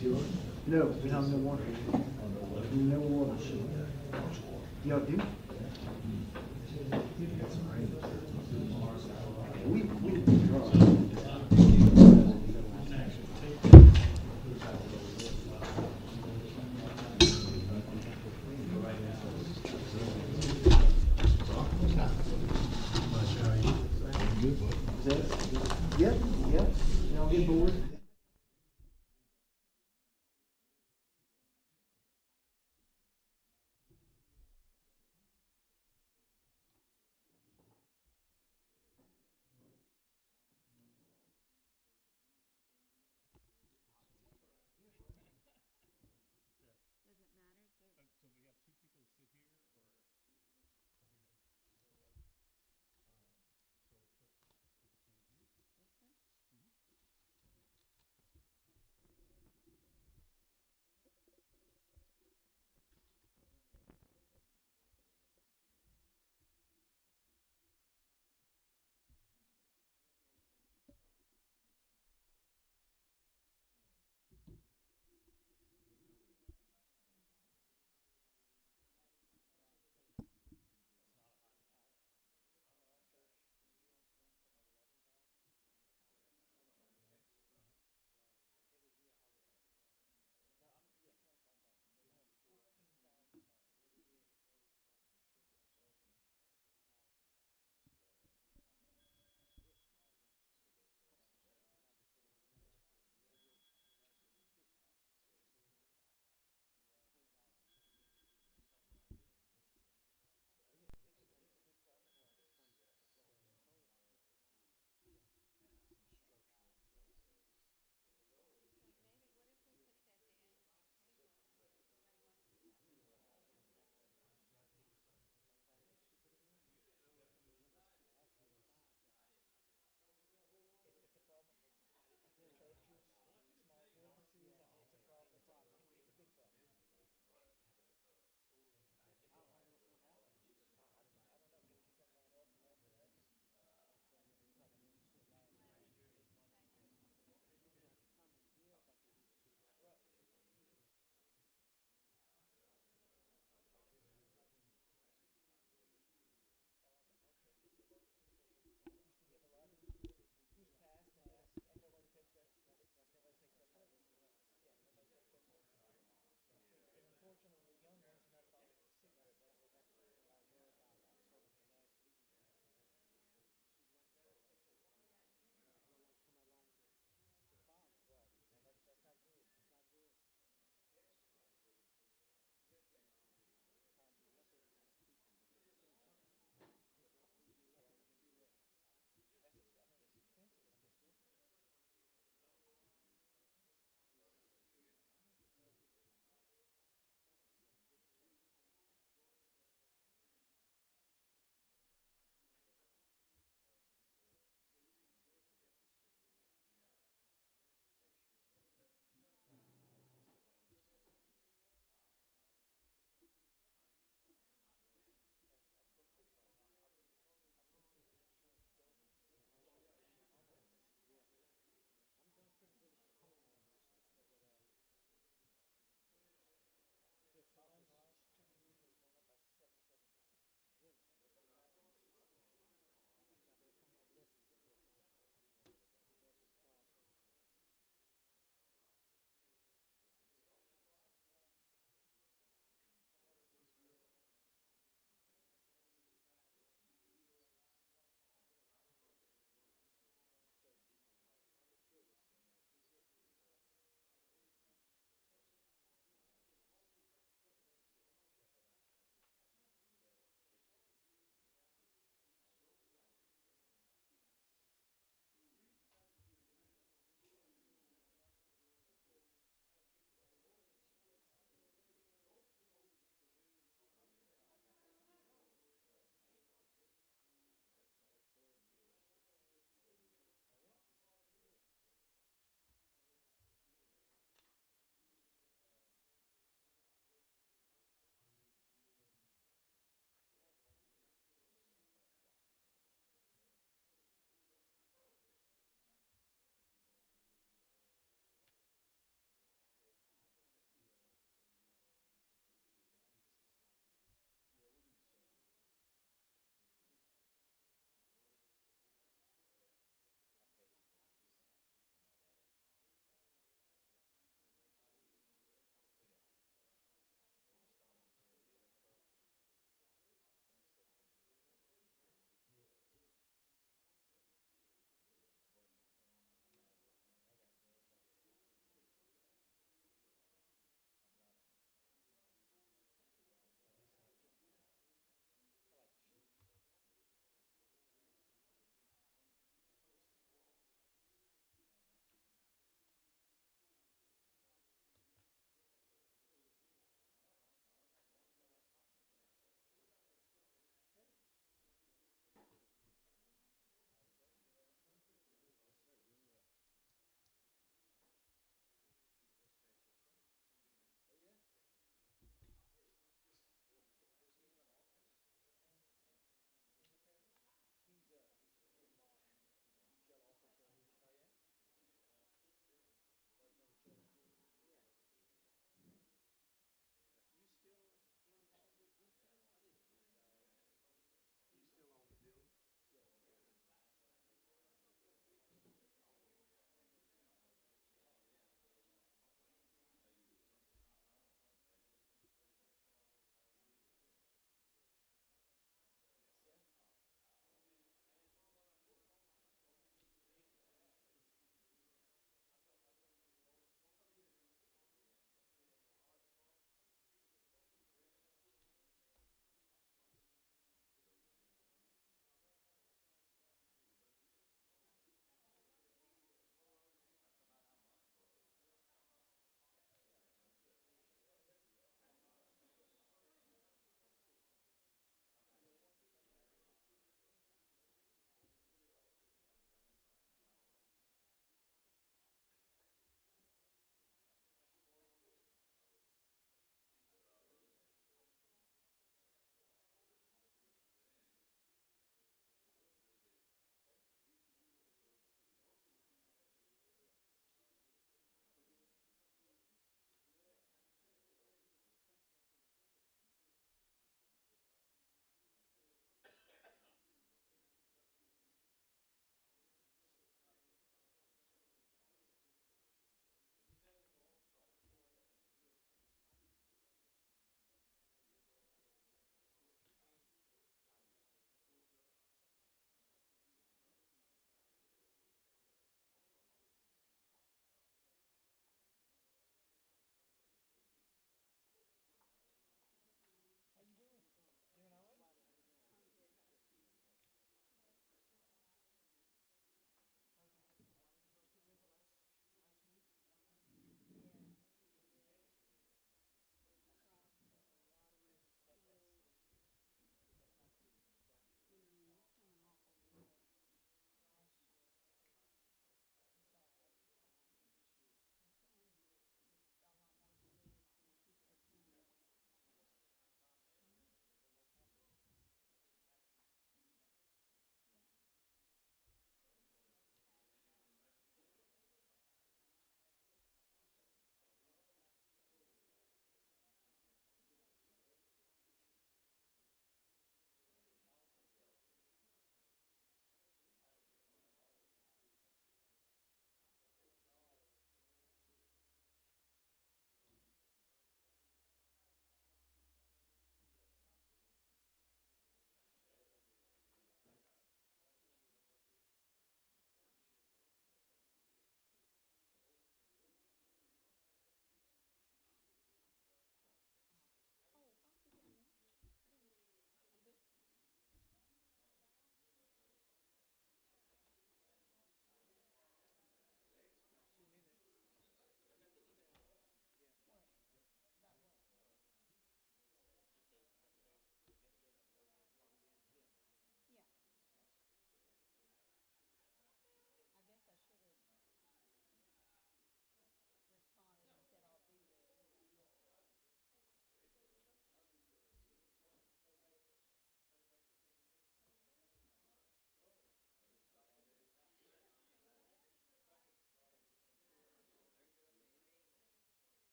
No, we don't have no water. No water. Y'all do? Yep, yep. Y'all get bored?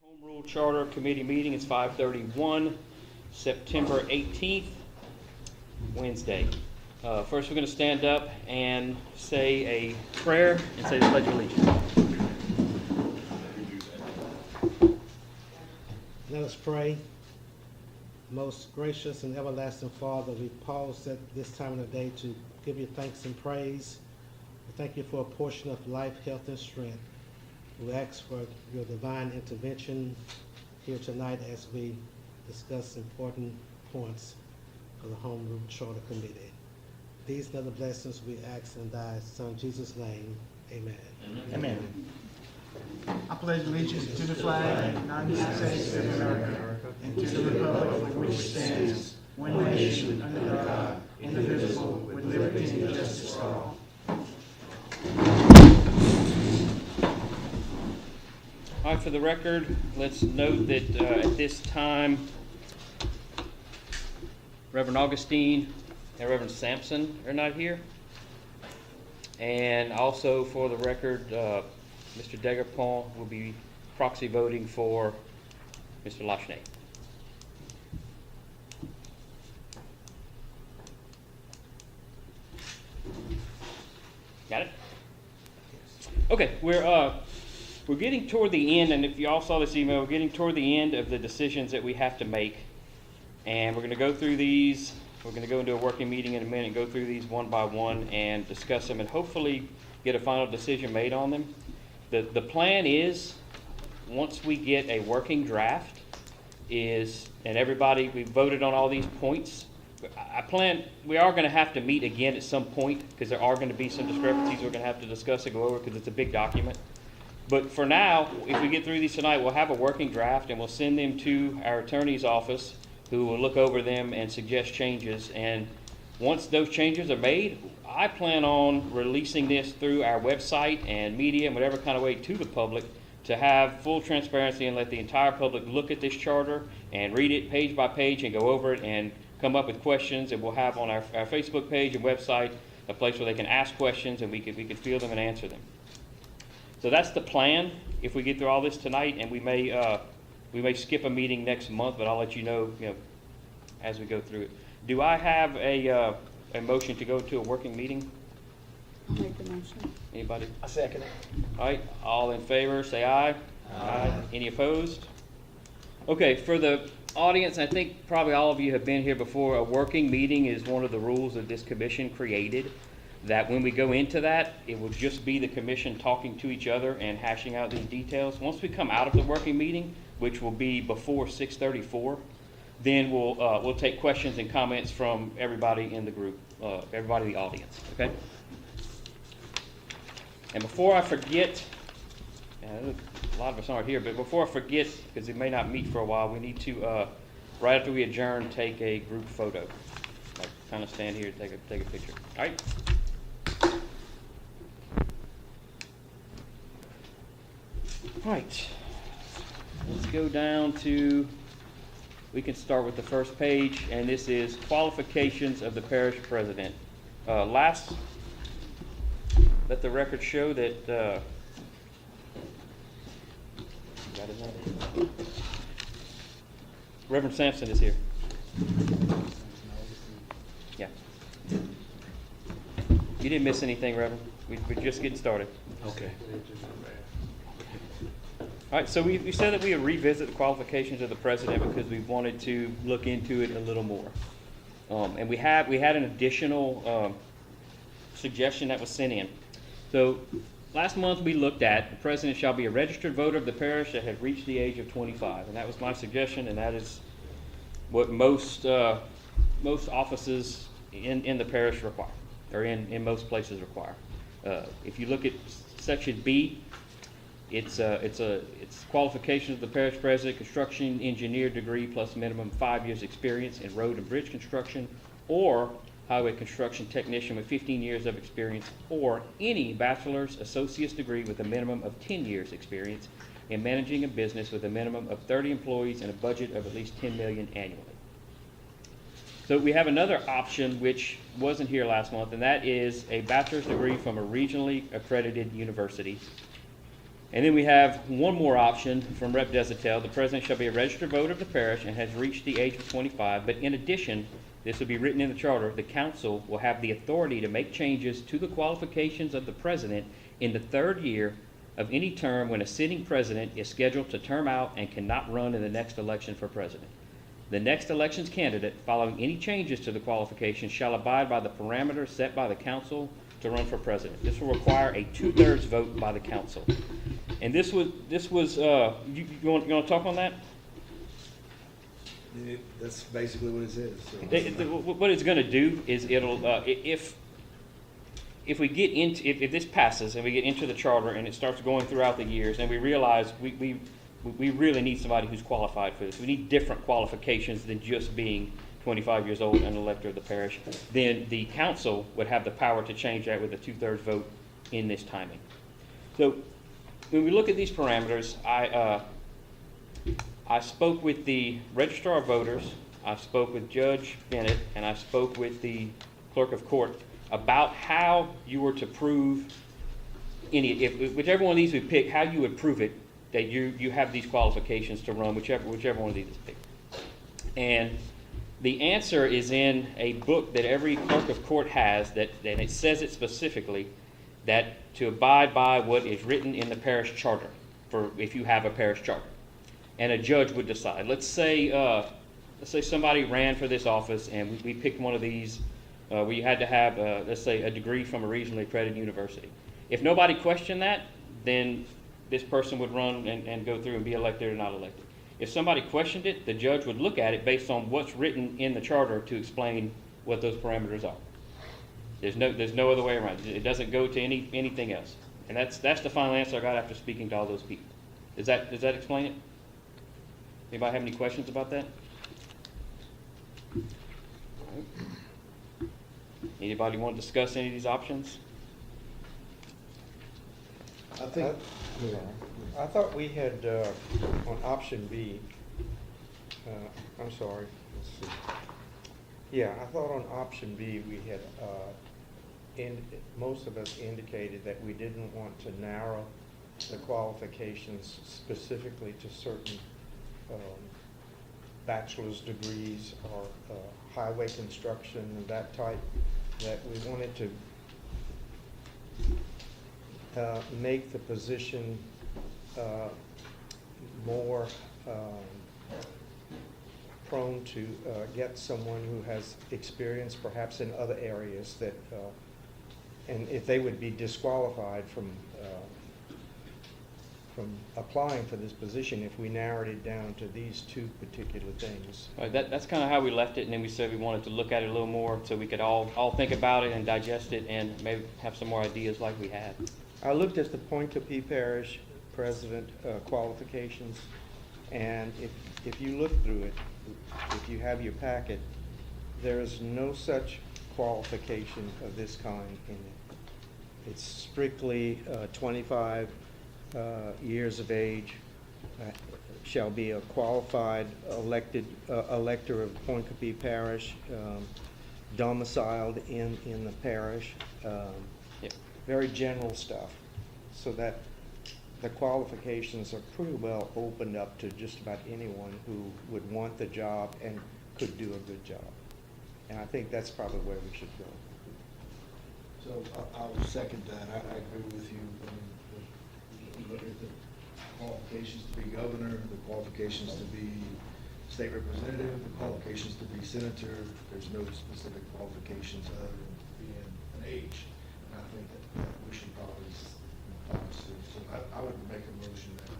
Home Rule Charter Committee meeting is 5:31, September 18th, Wednesday. First, we're going to stand up and say a prayer and say the Pledge of Allegiance. Let us pray. Most gracious and everlasting Father, we pause at this time of the day to give you thanks and praise. We thank you for a portion of life, health, and strength. We ask for your divine intervention here tonight as we discuss important points for the Home Rule Charter Committee. These and other blessings we ask in thy Son Jesus' name. Amen. Amen. I pledge allegiance to the flag of the United States of America and to the republic for which it stands, one nation under God, indivisible, with liberty and justice for all. All right, for the record, let's note that at this time, Reverend Augustine and Reverend Sampson are not here. And also for the record, Mr. Degerpont will be proxy voting for Mr. Lachenay. Got it? Okay, we're getting toward the end, and if you all saw this email, we're getting toward the end of the decisions that we have to make. And we're going to go through these. We're going to go into a working meeting in a minute and go through these one by one and discuss them and hopefully get a final decision made on them. The plan is, once we get a working draft, and everybody, we voted on all these points, we are going to have to meet again at some point because there are going to be some discrepancies we're going to have to discuss and go over because it's a big document. But for now, if we get through these tonight, we'll have a working draft and we'll send them to our attorney's office who will look over them and suggest changes. And once those changes are made, I plan on releasing this through our website and media and whatever kind of way to the public to have full transparency and let the entire public look at this charter and read it page by page and go over it and come up with questions. And we'll have on our Facebook page and website a place where they can ask questions and we can field them and answer them. So that's the plan if we get through all this tonight, and we may skip a meeting next month, but I'll let you know, as we go through it. Do I have a motion to go to a working meeting? I'll make the motion. Anybody? I second it. All right, all in favor, say aye. Aye. Any opposed? Okay, for the audience, I think probably all of you have been here before. A working meeting is one of the rules that this commission created, that when we go into that, it will just be the commission talking to each other and hashing out these details. Once we come out of the working meeting, which will be before 6:34, then we'll take questions and comments from everybody in the group, everybody in the audience, okay? And before I forget, a lot of us aren't here, but before I forget, because we may not meet for a while, we need to, right after we adjourn, take a group photo. Like, kind of stand here and take a picture. All right? All right. Let's go down to, we can start with the first page, and this is qualifications of the parish president. Let the record show that, got his name? Reverend Sampson is here. Yeah. You didn't miss anything, Reverend. We're just getting started. Okay. All right, so we said that we would revisit the qualifications of the president because we wanted to look into it a little more. And we had an additional suggestion that was sent in. So last month we looked at the president shall be a registered voter of the parish that had reached the age of 25. And that was my suggestion, and that is what most offices in the parish require, or in most places require. If you look at section B, it's qualifications of the parish president, construction engineer degree plus minimum 5 years experience in road and bridge construction, or highway construction technician with 15 years of experience, or any bachelor's, associate's degree with a minimum of 10 years experience in managing a business with a minimum of 30 employees and a budget of at least $10 million annually. So we have another option which wasn't here last month, and that is a bachelor's degree from a regionally accredited university, And then we have one more option from Rep. Desitel. The president shall be a registered voter of the parish and has reached the age of 25, but in addition, this will be written in the charter, the council will have the authority to make changes to the qualifications of the president in the third year of any term when a sitting president is scheduled to term out and cannot run in the next election for president. The next election's candidate, following any changes to the qualifications, shall abide by the parameters set by the council to run for president. This will require a 2/3 vote by the council. And this was you want to talk on that? That's basically what it says. So. What it's going to do is it'll if we get into if this passes and we get into the charter and it starts going throughout the years and we realize we really need somebody who's qualified for this. We need different qualifications than just being 25 years old and an elector of the parish. Then the council would have the power to change that with a 2/3 vote in this timing. So when we look at these parameters, I spoke with the registrar of voters, I spoke with Judge Bennett, and I spoke with the clerk of court about how you were to prove whichever one of these we pick, how you would prove it that you have these qualifications to run, whichever one of these is picked. And the answer is in a book that every clerk of court has, and it says it specifically, that to abide by what is written in the parish charter, for if you have a parish charter. And a judge would decide. Let's say somebody ran for this office and we picked one of these where you had to have, let's say, a degree from a regionally accredited university. If nobody questioned that, then this person would run and go through and be elected or not elected. If somebody questioned it, the judge would look at it based on what's written in the charter to explain what those parameters are. There's no other way around it. It doesn't go to anything else. And that's the final answer I got after speaking to all those people. Does that explain it? Anybody have any questions about that? Anybody want to discuss any of these options? I thought we had, on option B, I'm sorry, let's see. Yeah, I thought on option B, we had, most of us indicated that we didn't want to narrow the qualifications specifically to certain bachelor's degrees or highway construction and that type, that we wanted to make the position more prone to get someone who has experience perhaps in other areas that, and if they would be disqualified from applying for this position if we narrowed it down to these two particular things. All right, that's kind of how we left it, and then we said we wanted to look at it a little more so we could all think about it and digest it and maybe have some more ideas like we had. I looked at the Point Coupee Parish President qualifications, and if you look through it, if you have your packet, there is no such qualification of this kind in it. It's strictly 25 years of age, shall be a qualified elector of Point Coupee Parish, domiciled in the parish. Yep. Very general stuff, so that the qualifications are pretty well opened up to just about anyone who would want the job and could do a good job. And I think that's probably where we should go. So I'll second that. I agree with you. You look at the qualifications to be governor, the qualifications to be state representative, the qualifications to be senator. There's no specific qualifications other than being an age. And I think that we should probably so I would make a motion that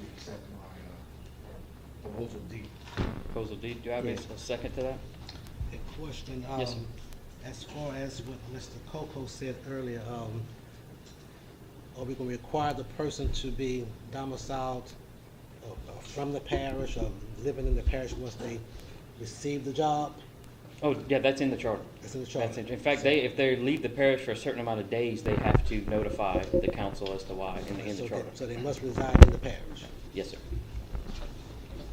we accept my proposal D. Proposal D, do I have a second to that? A question, Yes, sir. as far as what Mr. Coco said earlier, are we going to require the person to be domiciled from the parish or living in the parish once they receive the job? Oh, yeah, that's in the charter. It's in the charter. In fact, if they leave the parish for a certain amount of days, they have to notify the council as to why in the charter. So they must reside in the parish. Yes, sir.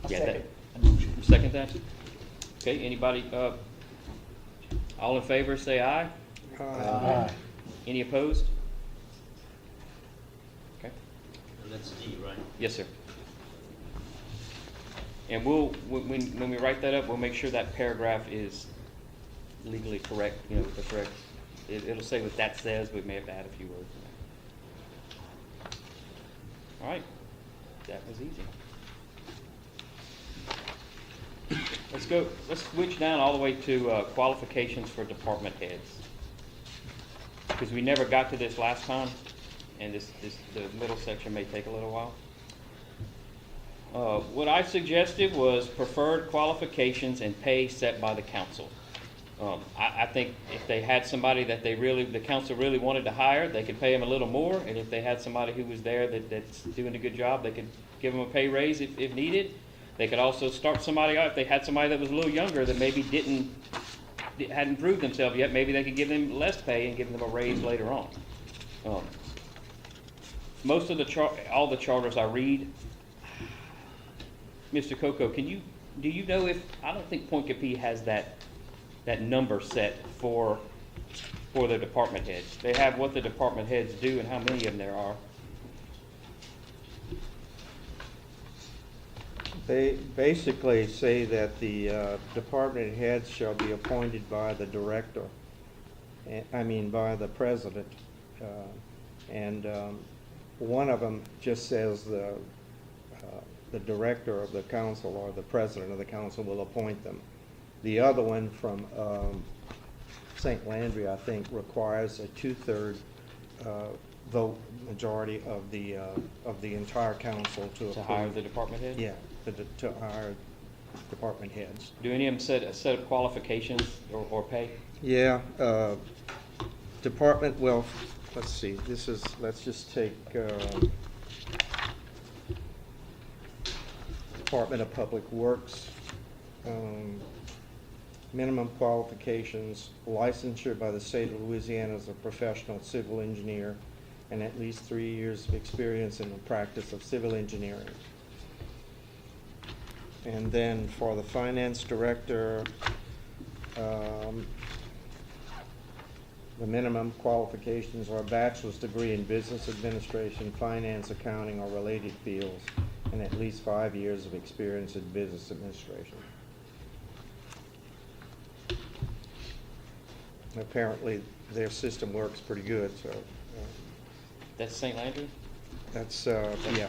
Yeah, second that? Okay, anybody, all in favor, say aye. Aye. Any opposed? Okay. That's D, right? Yes, sir. And we'll, when we write that up, we'll make sure that paragraph is legally correct, you know, the correct, it'll say what that says, but we may have to add a few words in there. All right, that was easy. Let's switch down all the way to qualifications for department heads. Because we never got to this last time, and the middle section may take a little while. What I suggested was preferred qualifications and pay set by the council. I think if they had somebody that the council really wanted to hire, they could pay them a little more, and if they had somebody who was there that's doing a good job, they could give them a pay raise if needed. They could also start somebody out, if they had somebody that was a little younger that maybe hadn't proved themselves yet, maybe they could give them less pay and give them a raise later on. Most of all the charters I read, Mr. Coco, do you know if, I don't think Point Capee has that number set for the department heads. They have what the department heads do and how many of them there are. They basically say that the department heads shall be appointed by the director, by the president. And one of them just says the director of the council or the president of the council will appoint them. The other one from St. Landry, I think, requires a 2/3 vote majority of the entire council to approve. Hire the department head? Yeah, to hire department heads. Do any of them set a set of qualifications or pay? Yeah, department, well, let's see, let's just take Department of Public Works. Minimum qualifications, licensure by the state of Louisiana as a professional civil engineer, and at least 3 years of experience in the practice of civil engineering. And then for the finance director, the minimum qualifications are a bachelor's degree in business administration, finance, accounting, or related fields, and at least 5 years of experience in business administration. Apparently, their system works pretty good, so. That's St. Landry? That's, yeah.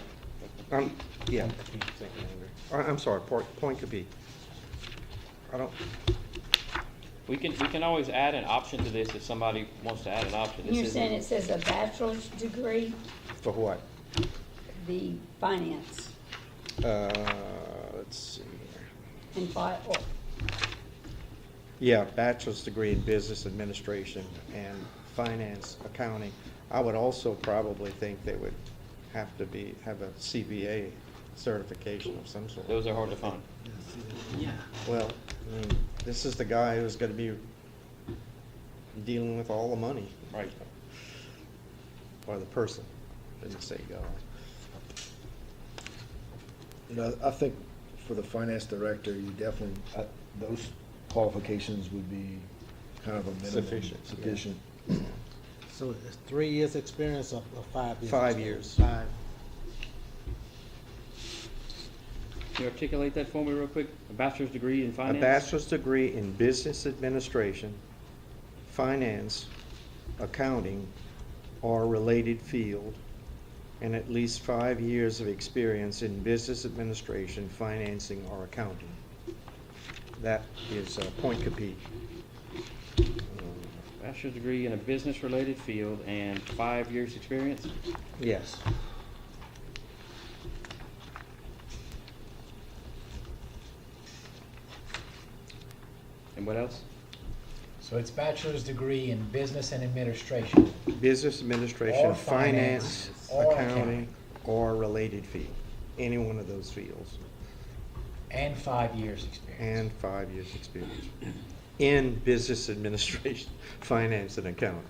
Yeah. St. Landry. I'm sorry, Point Capee. We can always add an option to this if somebody wants to add an option. You're saying it says a bachelor's degree, For what? the finance Let's see here. and Yeah, bachelor's degree in business administration and finance, accounting. I would also probably think they would have to have a CPA certification of some sort. Those are hard to find. Yeah. Well, this is the guy who's going to be dealing with all the money. Right. Or the person, didn't say guy. You know, I think for the finance director, you definitely, those qualifications would be kind of a minimum. Sufficient. So it's 3 years experience or 5 years? 5 years. 5. Can you articulate that for me real quick? A bachelor's degree in A finance? bachelor's degree in business administration, finance, accounting, or related field, and at least 5 years of experience in business administration, financing, or accounting. That is Point Capee. Bachelor's degree in a business-related field and 5 years experience? Yes. And what else? So it's bachelor's degree in business and administration. Business administration, Or finance, finance, or accounting, accounting. or related field. Any one of those fields. And 5 years experience. And 5 years experience in business administration, finance, and accounting.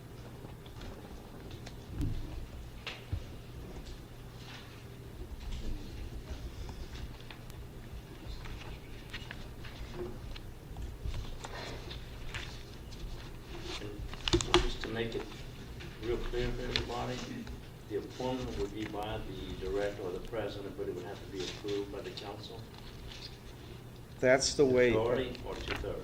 Just to make it real clear for everybody, the appointment would be by the director or the president, but it would have to be approved by the council? That's the way, Majority or 2/3?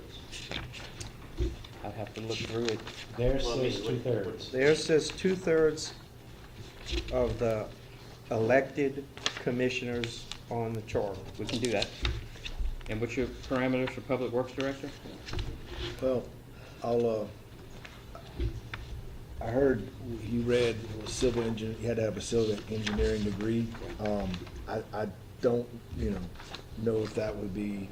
I'd have to look through it. There Well, I mean, says what- 2/3. there says 2/3 of the elected commissioners on the charter. We can do that. And what's your parameters for Public Works Director? Well, I heard you read civil engineer, you had to have a civil engineering degree. I don't, know if that would be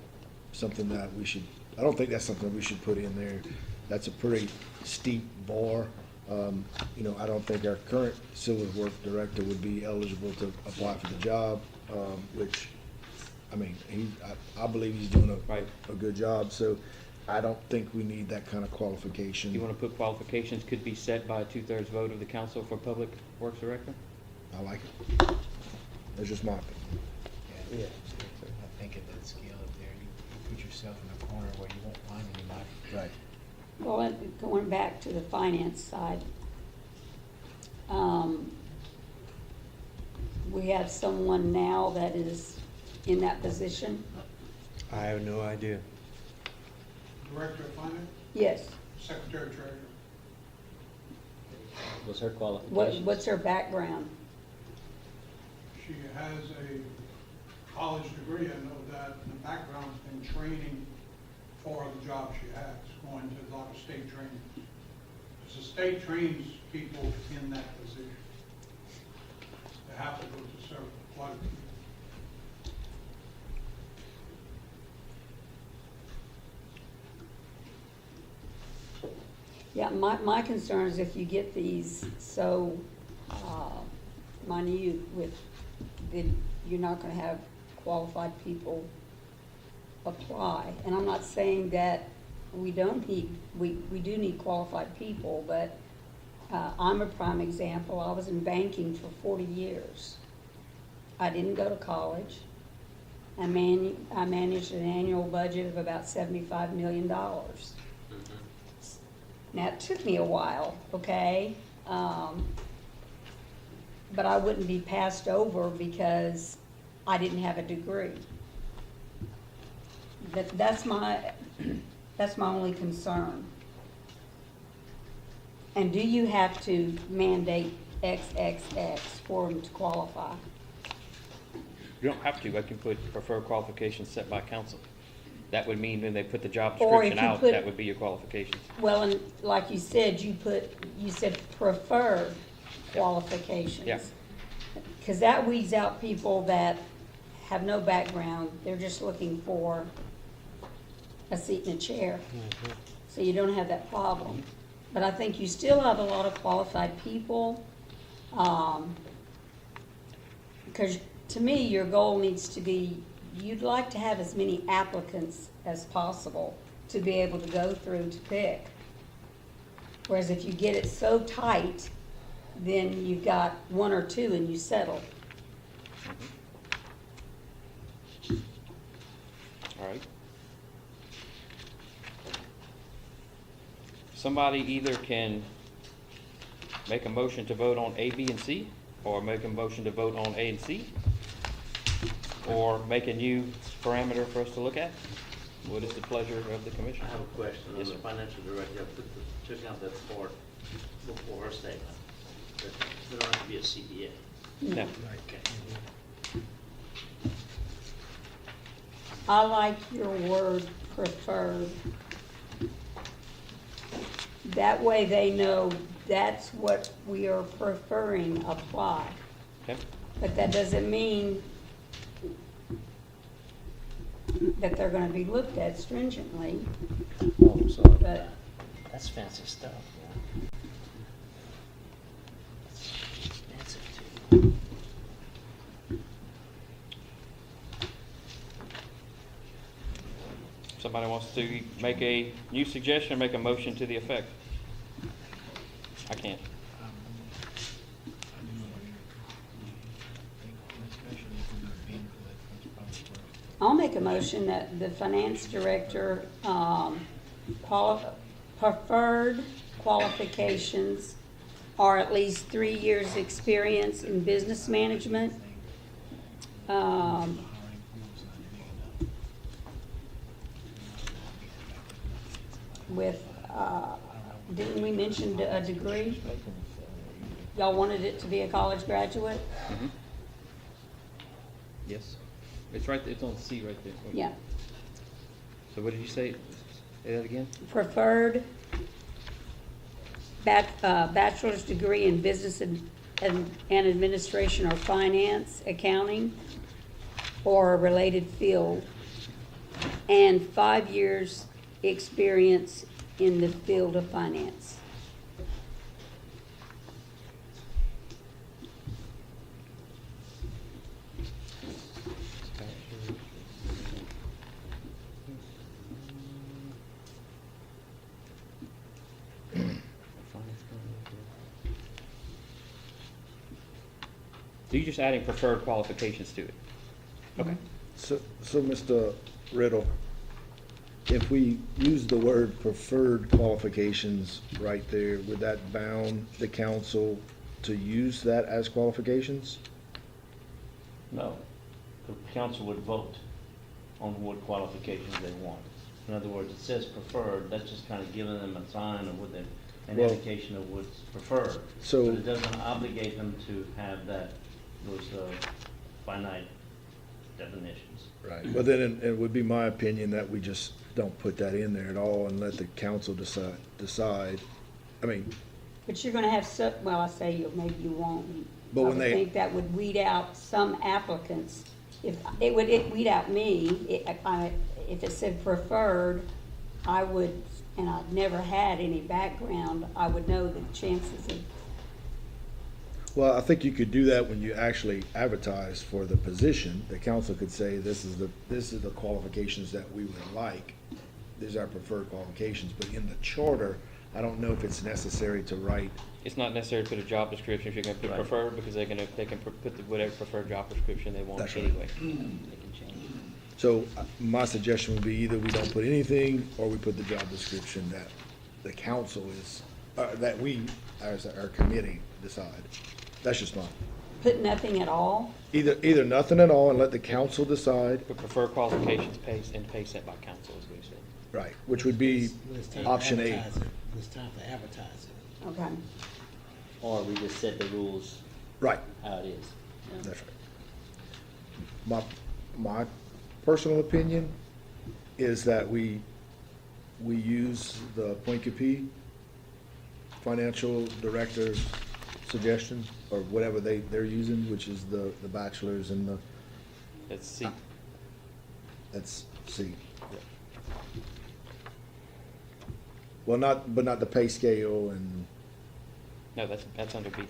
something that we should, I don't think that's something we should put in there. That's a pretty steep bar. I don't think our current civil work director would be eligible to apply for the job, which, I believe he's doing Right. a good job, so I don't think we need that kind of qualification. You want to put qualifications could be set by a 2/3 vote of the council for Public Works Director? I like it. That's just my opinion. Yeah. I think at that scale up there, you put yourself in a corner where you won't find anybody. Right. Well, going back to the finance side, we have someone now that is in that position? I have no idea. Director of Finance, Yes. Secretary Treasurer. Was her qualification? What's her background? She has a college degree, I know that, and the background's in training for the job she has, going to a lot of state training. Because the state trains people in that position. They have to go to serve quite a few. Yeah, my concern is if you get these so minute with, then you're not gonna have qualified people apply. And I'm not saying that we don't need, we do need qualified people, but I'm a prime example. I was in banking for 40 years. I didn't go to college. I managed an annual budget of about $75 million. Now, it took me a while, okay? But I wouldn't be passed over because I didn't have a degree. That's my only concern. And do you have to mandate XXX for them to qualify? You don't have to. I can put preferred qualifications set by council. That would mean when they put the job Or if description you out, put- that would be your qualifications. Well, and like you said, you said preferred qualifications. Yeah. Because that weeds out people that have no background, they're just looking for a seat in a chair. So you don't have that problem. But I think you still have a lot of qualified people. Because to me, your goal needs to be, you'd like to have as many applicants as possible to be able to go through to pick. Whereas if you get it so tight, then you've got one or two and you settle. All right. Somebody either can make a motion to vote on A, B, and C, or make a motion to vote on A and C, or make a new parameter for us to look at. What is the pleasure of the commission? I have a question. Yes, On the sir. financial director, took out that part before her statement. That there don't have to be a CPA. No. Okay. I like your word preferred. That way they know that's what we are preferring apply. Okay. But that doesn't mean that they're gonna be looked at stringently, Oh, I'm sorry. but That's fancy stuff, yeah. That's expensive too. Somebody wants to make a new suggestion, make a motion to the effect? I can't. I'll make a motion that the finance director, preferred qualifications or at least 3 years' experience in business management. With, didn't we mention a degree? Y'all wanted it to be a college graduate? Mhm. Yes. It's right, it's on C right there. Yeah. So what did you say? Say that again? Preferred bachelor's degree in business and administration or finance, accounting, or a related field, and 5 years' experience in the field of finance. So you're just adding preferred qualifications to it? Okay. So, Mr. Riddle, if we use the word preferred qualifications right there, would that bound the council to use that as qualifications? No, the council would vote on what qualifications they want. In other words, it says preferred, that's just kind of giving them a sign of what they, an Well- indication of what's preferred. So- But it doesn't obligate them to have those finite definitions. Right. Well, then it would be my opinion that we just don't put that in there at all and let the council decide. I mean, But you're gonna have well, I say you, maybe you won't. But I when would they- think that would weed out some applicants. If, it would weed out me. If it said preferred, I would, and I've never had any background, I would know the chances of, well, I think you could do that when you actually advertise for the position. The council could say, this is the qualifications that we would like. These are our preferred qualifications, but in the charter, I don't know if it's necessary to write. It's not necessary to put a job description if you're gonna put Right. preferred, because they can put whatever preferred job description they want That's right. anyway. They can change it. So my suggestion would be either we don't put anything, or we put the job description that the council is, that we, as our committee, decide. That's just mine. put nothing at all. Either nothing at all and let the council decide, But preferred qualifications pay set by council, is what you said. right, which would be When it's time to option A. advertise it, when it's time to advertise it. Okay. Or we just set the rules Right, how it is. that's right. My personal opinion is that we use the Point Capee financial director's suggestion, or whatever they're using, which is the bachelor's and the, That's C. that's C. Well, but not the pay scale and, No, that's under B.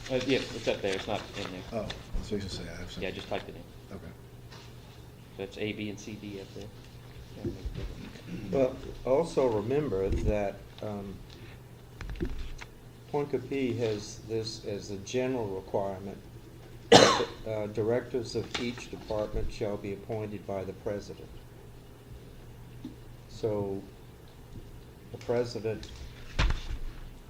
Yeah, it's up there, it's not in there. oh, that's what you say, I have some. Yeah, I just typed it in. Okay. So it's A, B, and C, D up there. Yeah, make it bigger. Well, also remember that Point Capee has this as a general requirement. Directors of each department shall be appointed by the president. So the president,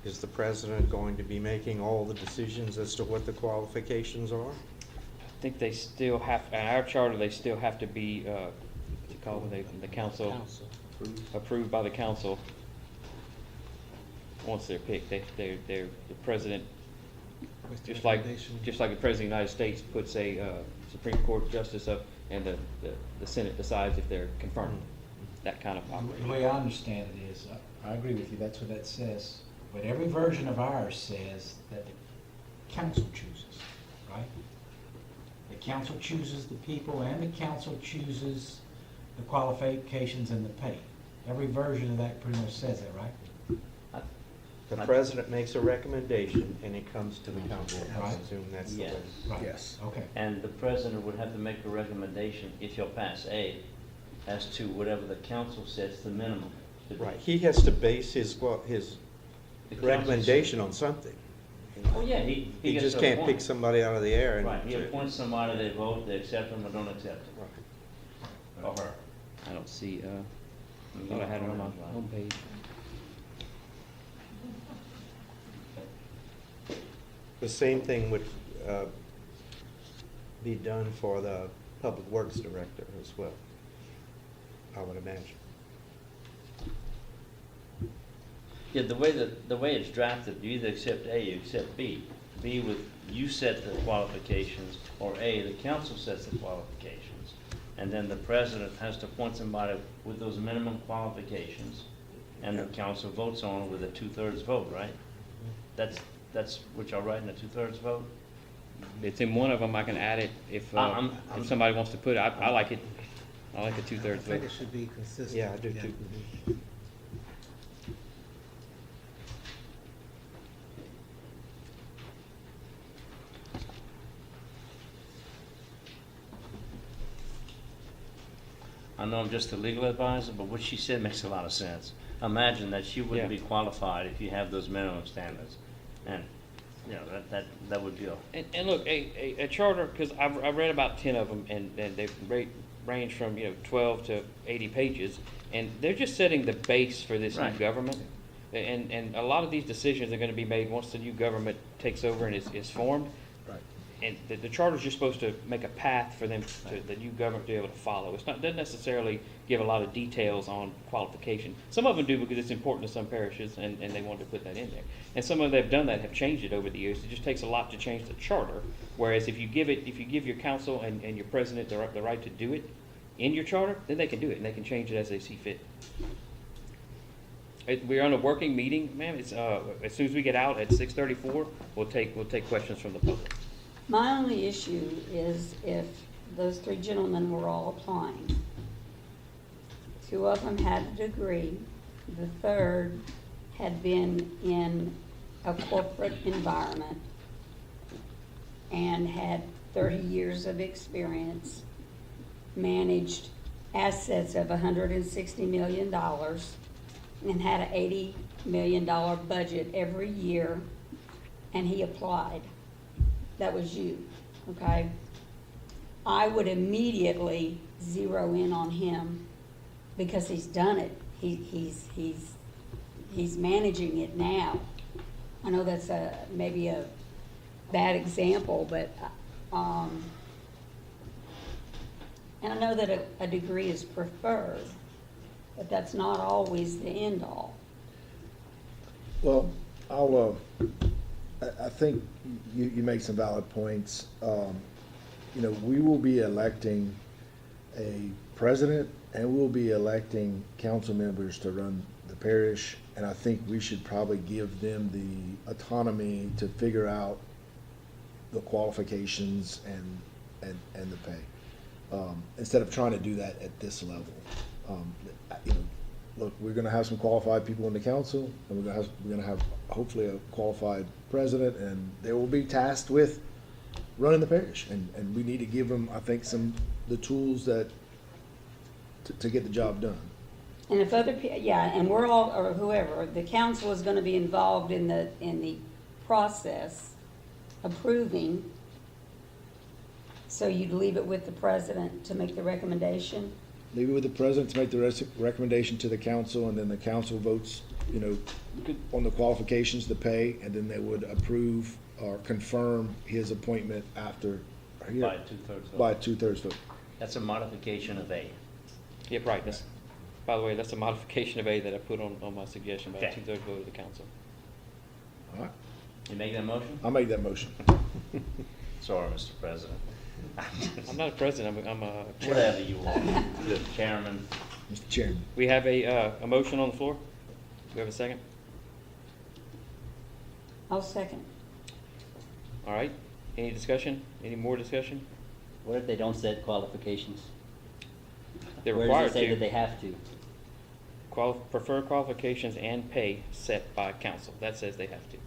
is the president going to be making all the decisions as to what the qualifications are? I think they still have, in our charter, they still have to be, what's it called, when the council, approved by the council. Once they're picked, they're the president, What's the just like the recommendation? President of the United States puts a Supreme Court justice up, and the Senate decides if they're confirmed. That kind of The operation. way I understand it is, I agree with you, that's what that says, but every version of ours says that the council chooses, right? The council chooses the people, and the council chooses the qualifications and the pay. Every version of that pretty much says that, right? The president makes a recommendation and it comes to the council. I Right. assume that's the way. Yes. Right. Yes. Okay. And the president would have to make a recommendation, if you'll pass A, as to whatever the council sets the minimum to be. Right, he has to base his The council recommendation on something. Oh, yeah, he He gets just to can't appoint. pick somebody out of the air and. Right, he appoints somebody, they vote, they accept them or don't accept them, or her. I don't see, I thought I had it on my homepage. The same thing would be done for the Public Works Director as well, I would imagine. Yeah, the way it's drafted, you either accept A or you accept B. B with, you set the qualifications, or A, the council sets the qualifications. And then the president has to appoint somebody with those minimum qualifications, and the council votes on it with a 2/3 vote, right? That's what y'all writing, a 2/3 vote? It's in one of them, I can add it if somebody wants to put it. I like it. I like a 2/3 I think vote. it should be consistent. Yeah, I do too. I know I'm just a legal advisor, but what she said makes a lot of sense. Imagine that she wouldn't Yeah. be qualified if you have those minimum standards. And, you know, that would be a, And look, a charter, because I've read about 10 of them, and they range from 12 to 80 pages, and they're just setting the base for this new Right. government. And a lot of these decisions are going to be made once the new government takes over and is formed. Right. And the charter's just supposed to make a path for them, the new government to be able to follow. Doesn't necessarily give a lot of details on qualification. Some of them do because it's important to some parishes, and they wanted to put that in there. And some of them that have done that have changed it over the years. It just takes a lot to change the charter. Whereas if you give your council and your president the right to do it in your charter, then they can do it, and they can change it as they see fit. We're on a working meeting, ma'am. It's as soon as we get out at 6:34, we'll take questions from the public. My only issue is if those three gentlemen were all applying. Two of them had a degree, the third had been in a corporate environment and had 30 years of experience, managed assets of $160 million, and had an $80 million budget every year, and he applied. That was you, okay? I would immediately zero in on him because he's done it. He's managing it now. I know that's maybe a bad example, but, and I know that a degree is preferred, but that's not always the end all. Well, I think you make some valid points. We will be electing a president, and we'll be electing council members to run the parish, and I think we should probably give them the autonomy to figure out the qualifications and the pay, instead of trying to do that at this level. Look, we're gonna have some qualified people in the council, and we're gonna have hopefully a qualified president, and they will be tasked with running the parish, and we need to give them, I think, the tools to get the job done. And if other and we're all, or whoever, the council is gonna be involved in the process, approving, so you'd leave it with the president to make the recommendation? Leave it with the president to make the recommendation to the council, and then the council votes, on the qualifications, the pay, and then they would approve or confirm his appointment after. by a 2/3 vote. By a 2/3 vote. That's a modification of A. Yep, right. By the way, that's a modification of A that I put on my suggestion by a Okay. 2/3 vote of the council. All right, You make that motion? I'll make that motion. Sorry, Mr. President. I'm not a president, I'm a chairman. Whatever you want. Chairman. Mr. Chairman. We have a motion on the floor. Do we have a second? I'll second. All right. Any discussion? Any more discussion? What if they don't set qualifications? They're Where required does it say that to. they have to? Preferred qualifications and pay set by council. That says they have to.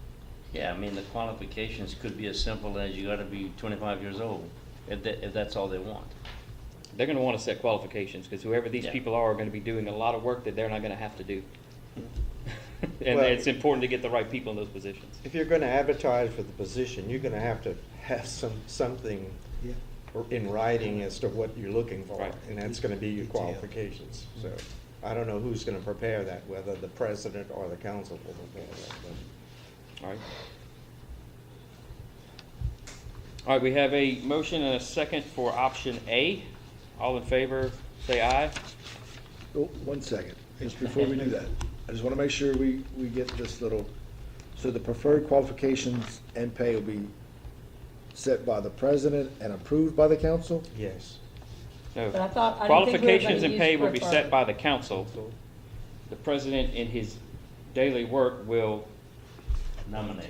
Yeah, I mean, the qualifications could be as simple as you gotta be 25 years old, if that's all they want. They're gonna wanna set qualifications, because whoever these Yeah. people are gonna be doing a lot of work that they're not gonna have to do. And Well- it's important to get the right people in those positions. If you're gonna advertise for the position, you're gonna have to have something Yeah. in writing as to what you're looking for, Right. and that's gonna be your Detail. qualifications. So I don't know who's gonna prepare that, whether the president or the council will prepare that. All right. All right, we have a motion and a second for option A. All in favor, say aye. Oh, 1 second, just before we do that, I just want to make sure we get this little, so the preferred qualifications and pay will be set by the president and approved by the council? Yes. No. But I thought- I didn't think we were Qualifications gonna and pay use will be preferred. set by the council. The president in his daily work will Nominate.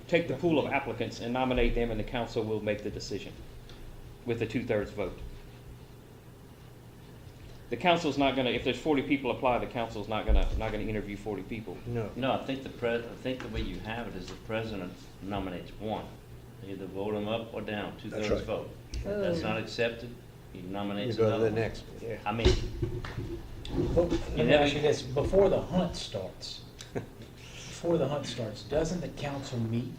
take the pool of applicants and nominate them, and the council will make the decision with a 2/3 vote. The council's not gonna, if there's 40 people apply, the council's not gonna interview 40 people. No. No, I think I think the way you have it is the president nominates one. They either vote him up or down, That's 2/3 right. vote. If that's not accepted, he You nominates go another to the one. next one, yeah. I mean, Let me never- ask you this, before the hunt starts, doesn't the council meet,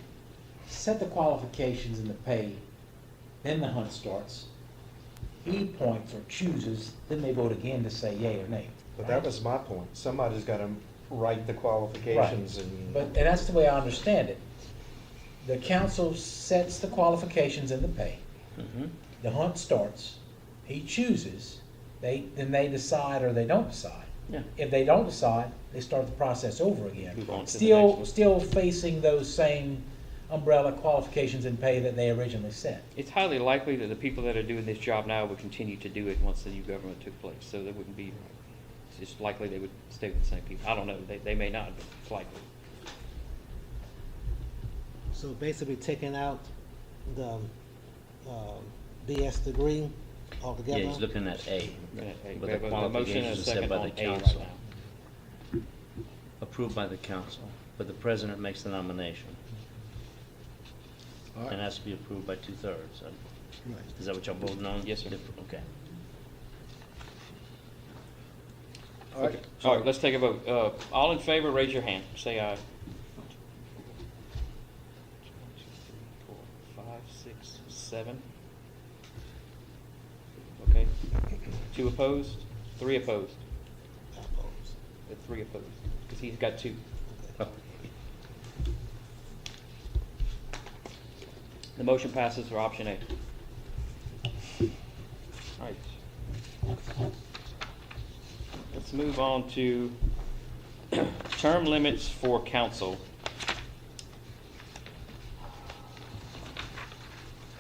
set the qualifications and the pay, then the hunt starts? He points or chooses, then they vote again to say yea or nay. But that was my point. Somebody's got to write the qualifications and. And that's the way I understand it. The council sets the qualifications and the pay. mhm. The hunt starts, he chooses, then they decide or they don't decide. Yeah. If they don't decide, they start the process over again. Move on to the Still, next one. still facing those same umbrella qualifications and pay that they originally set. It's highly likely that the people that are doing this job now would continue to do it once the new government took place, so there wouldn't be, it's just likely they would stay with the same people. I don't know, they may not, but it's likely. So basically taking out the BS degree altogether? Yeah, he's looking at A. Okay, But we have the a motion and a qualifications are set second by on the A right council. now. Approved by the council, but the president makes the nomination. All And right. has to be approved by 2/3. Right. Is that what y'all voting on? Yes, sir. Okay. All right. Okay, all right, let's take a vote. All in favor, raise your hand, say aye. 1, 2, 3, 4, 5, 6, 7. Okay. 2 opposed, 3 opposed. Opposed. 3 opposed, because he's got 2. The motion passes for option A. All right. Let's move on to term limits for council.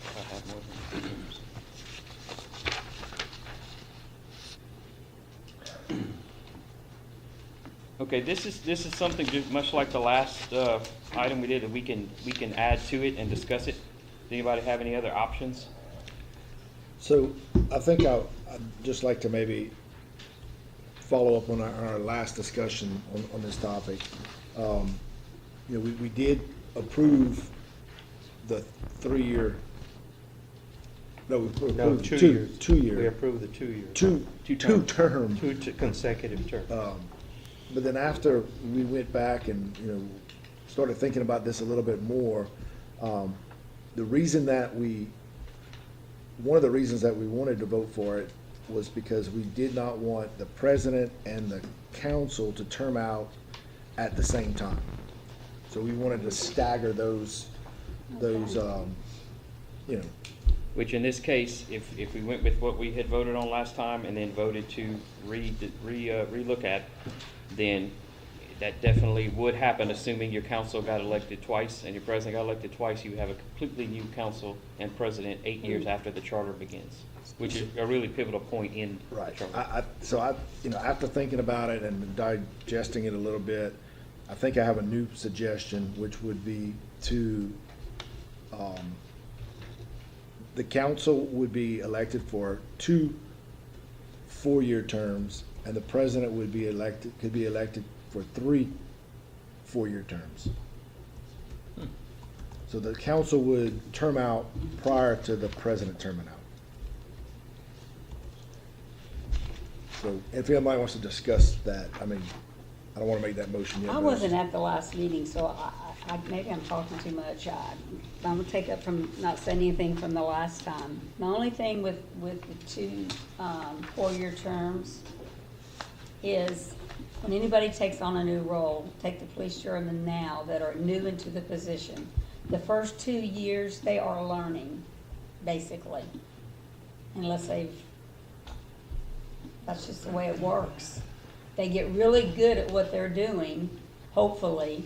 I have more than 2 terms. Okay, this is something just much like the last item we did, that we can add to it and discuss it. Does anybody have any other options? So I think I'd just like to maybe follow up on our last discussion on this topic. You know, we did approve the 3-year, no, we approved No, the 2 years. 2 year. We approved the 2 years. Two terms. term. Consecutive terms. But then after we went back and, you know, started thinking about this a little bit more, the reason that one of the reasons that we wanted to vote for it was because we did not want the president and the council to term out at the same time. So we wanted to stagger those, you know, Which in this case, if we went with what we had voted on last time and then voted to relook at, then that definitely would happen, assuming your council got elected twice and your president got elected twice. You would have a completely new council and president 8 years after the charter begins, which is a really pivotal point in the right. charter. So you know, after thinking about it and digesting it a little bit, I think I have a new suggestion, which would be to, the council would be elected for 2 4-year terms, and the president could be elected for 3 4-year terms. So the council would term out prior to the president terming out. So if anybody wants to discuss that, I mean, I don't want to make that motion yet. I but wasn't at the last meeting, so maybe I'm talking too much. I'm gonna take up from, not saying anything from the last time. My only thing with the 2 4-year terms is when anybody takes on a new role, take the police chairman now that are new into the position, The first 2 years, they are learning, basically. Unless that's just the way it works. They get really good at what they're doing, hopefully,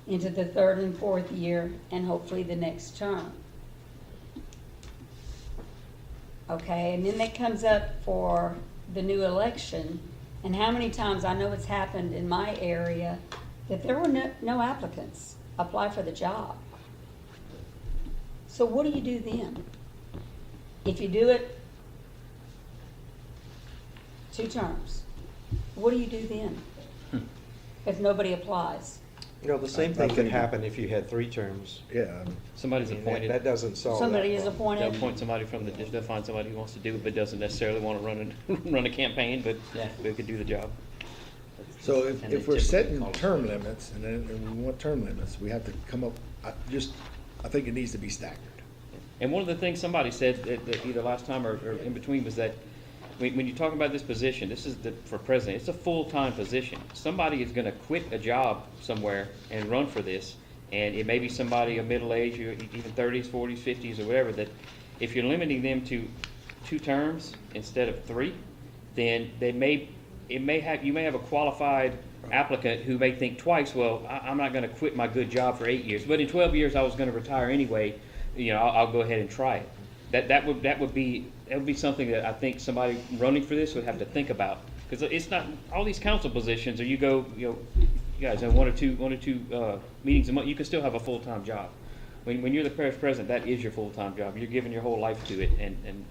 into the 3rd and 4th year, and hopefully the next term. Okay, and then it comes up for the new election, and how many times, I know it's happened in my area, that there were no applicants apply for the job. So what do you do then? If you do it 2 terms, what do you do then? If nobody applies? You know, the same I thing could think- happen if you had 3 terms. Yeah, Somebody's I mean, appointed. that doesn't solve that Somebody is problem. They'll appointed? appoint somebody from the, they'll find somebody who wants to do it, but doesn't necessarily want to run a campaign, but Yeah. they could do the job. so And they if we're typically setting call it- term limits, and we want term limits, we have to come up, I think it needs to be staggered. And one of the things somebody said that either last time or in between was that when you talk about this position, this is for president, it's a full-time position. Somebody is gonna quit a job somewhere and run for this, and it may be somebody of middle age, or even 30s, 40s, 50s, or whatever, that if you're limiting them to 2 terms instead of 3, then you may have a qualified applicant who may think twice, well, I'm not gonna quit my good job for 8 years, but in 12 years I was gonna retire anyway, I'll go ahead and try it. That would be something that I think somebody running for this would have to think about, because it's not all these council positions, or you guys have one or two meetings a month, you can still have a full-time job. When you're the parish president, that is your full-time job. You're giving your whole life to it, and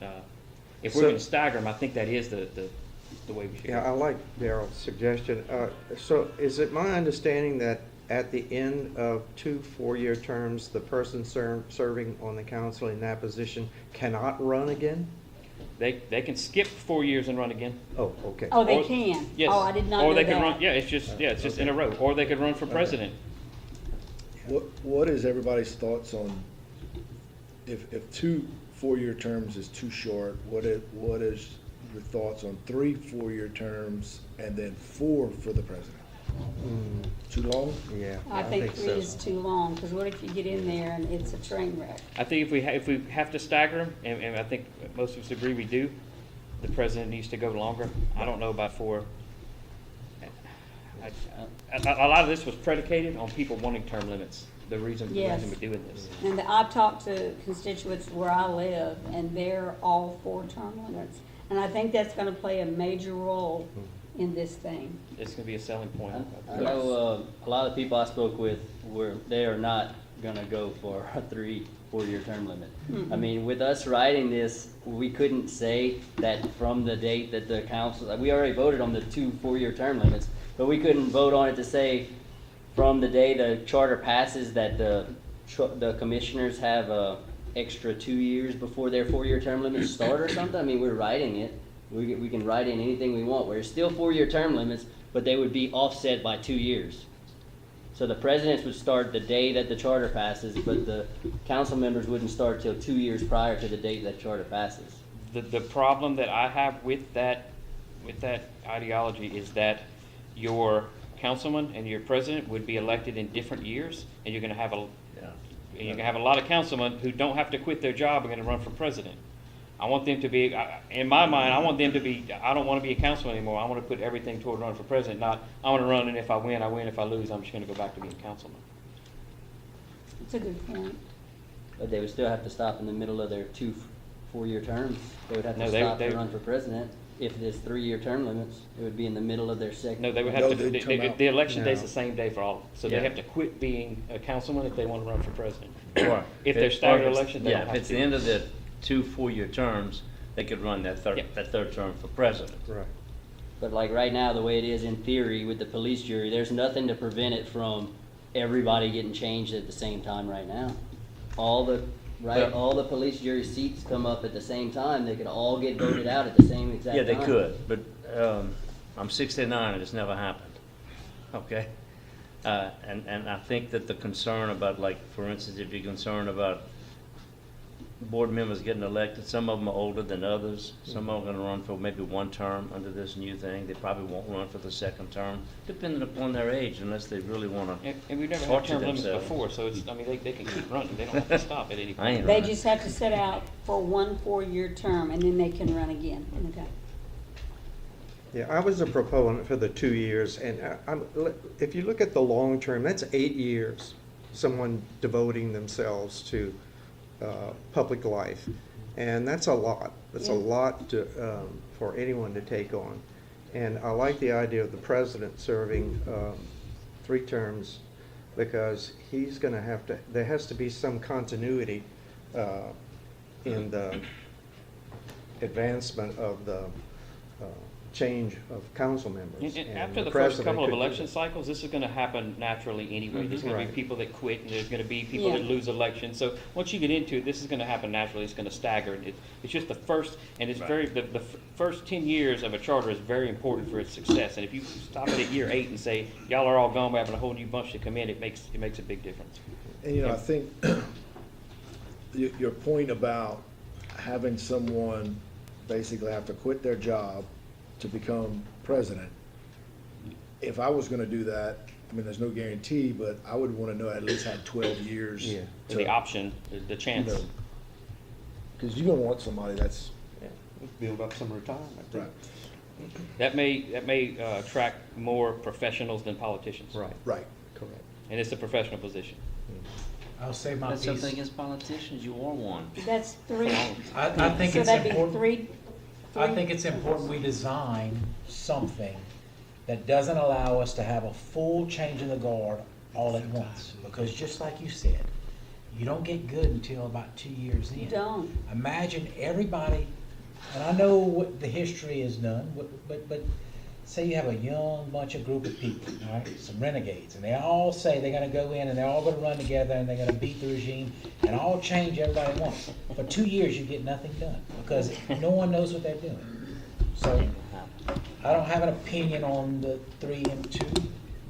if we're So- going to stagger them, I think that is the way we should go. Yeah, I like Daryl's suggestion. So is it my understanding that at the end of 2 4-year terms, the person serving on the council in that position cannot run again? They can skip 4 years and run again. Oh, okay. Oh, they Or- can? Yes. Oh, I did not Or know they can run. that. Yeah, it's just in a row. Or they could run for president. What is everybody's thoughts on, if 2 4-year terms is too short, what is your thoughts on 3 4-year terms and then 4 for the president? Too long? Yeah. I think 3 so. is too long, because what if you get in there and it's a train wreck? I think if we have to stagger them, and I think most of us agree we do, the president needs to go longer. I don't know about 4. A lot of this was predicated on people wanting term limits. The reason Yes. we're doing this. And I've talked to constituents where I live, and they're all for term limits. And I think that's gonna play a major role in this thing. It's going to be a selling point. I know a lot of people I spoke with they are not gonna go for a 3 4-year term limit. I mean, with us writing this, we couldn't say that from the date that the council, we already voted on the 2 4-year term limits, but we couldn't vote on it to say from the day the charter passes that the commissioners have a extra 2 years before their 4-year term limits start or something. I mean, we're writing it. We can write in anything we want. We're still 4-year term limits, but they would be offset by 2 years. So the presidents would start the day that the charter passes, but the council members wouldn't start till 2 years prior to the date that charter passes. The problem that I have with that ideology is that your councilman and your president would be elected in different years, and you're going to have a lot of councilmen who don't have to quit their job and going to run for president. I want them to be, in my mind, I want them to be, I don't want to be a councilman anymore. I want to put everything toward running for president, not, I want to run, and if I win, I win. If I lose, I'm just going to go back to being a councilman. It's a good point. But they would still have to stop in the middle of their 2 4-year terms. They would have to No, stop they- to run for president. If there's 3-year term limits, it would be in the middle of their second. No, they would No, have to, they'd come out. the election day's No. the same day for all of them. So they Yeah. have to quit being a councilman if they want to run for president. Or If they're staggered elections, they don't Yeah, have if it's to. the end of the 2 4-year terms, they could run that Yeah. third term for president. Right. But like right now, the way it is in theory with the police jury, there's nothing to prevent it from everybody getting changed at the same time right now. All the police jury seats come up at the same time, they could all get voted out at the same exact Yeah, time. they could, but I'm 69 and it's never happened, okay? And I think that the concern about, like, for instance, if you're concerned about board members getting elected. Some of them are older than others. Some are gonna run for maybe one term under this new thing. They probably won't run for the second term, depending upon their age, unless they really wanna. And we've never had Torture term limits themselves. before, so it's, I mean, they can keep running. They don't have to stop at any I point. ain't They running. just have to sit out for 1 4-year term, and then they can run again. Okay. Yeah, I was a proponent for the 2 years, and if you look at the long term, that's 8 years, someone devoting themselves to public life. And that's a lot. That's a Yeah. lot to, for anyone to take on. And I like the idea of the president serving 3 terms, because he's going to have to, there has to be some continuity in the advancement of the change of council members. And And after the first president couple of could do election that. cycles, this is gonna happen naturally anyway. There's gonna be Right. people that quit, and there's gonna be people Yeah. that lose elections. So once you get into it, this is gonna happen naturally. It's gonna stagger. It's just the first, and it's very, the first 10 years of a charter is very important for its success. And if you stop it at year 8 and say, y'all are all gone, we're having a whole new bunch to come in, it makes a big difference. And, you know, I think your point about having someone basically have to quit their job to become president, if I was gonna do that, I mean, there's no guarantee, but I would wanna know I at least had 12 years. Yeah. The option, the chance. Because you're gonna want somebody that's, Build up some retirement. right, That may attract more professionals than politicians. Right, right. correct. And it's a professional position. I'll say my That's piece. something against politicians, you are one. That's 3. I think So it's that'd be important. 3. I think it's important we design something that doesn't allow us to have a full change of the guard all at once. Because just like you said, you don't get good until about 2 years in. You don't. Imagine everybody, and I know what the history has done, but say you have a young bunch of group of people, all right, some renegades, and they all say they're gonna go in and they're all gonna run together and they're gonna beat the regime and all change everybody at once. For 2 years, you get nothing done because no one knows what they're doing. So I don't have an opinion on the 3 and 2,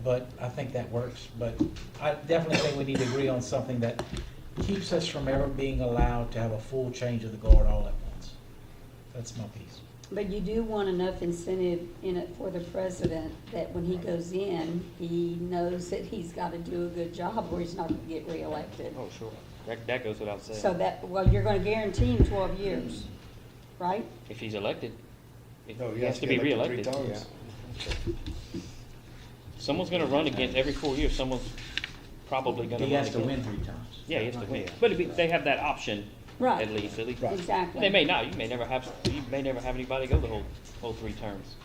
but I think that works. But I definitely think we need to agree on something that keeps us from ever being allowed to have a full change of the guard all at once. That's my piece. But you do want enough incentive in it for the president that when he goes in, he knows that he's got to do a good job or he's not going to get reelected. Oh, sure. That goes without saying. So that, well, you're going to guarantee him 12 years, right? If he's elected, No, he has to be get elected reelected. 3 times. Someone's gonna run against, every 4 years, someone's probably gonna run He against. has to win 3 times. Yeah, he has to win. But they have that option, Right. at least. Exactly. They may not, you may never have anybody go the whole 3 terms.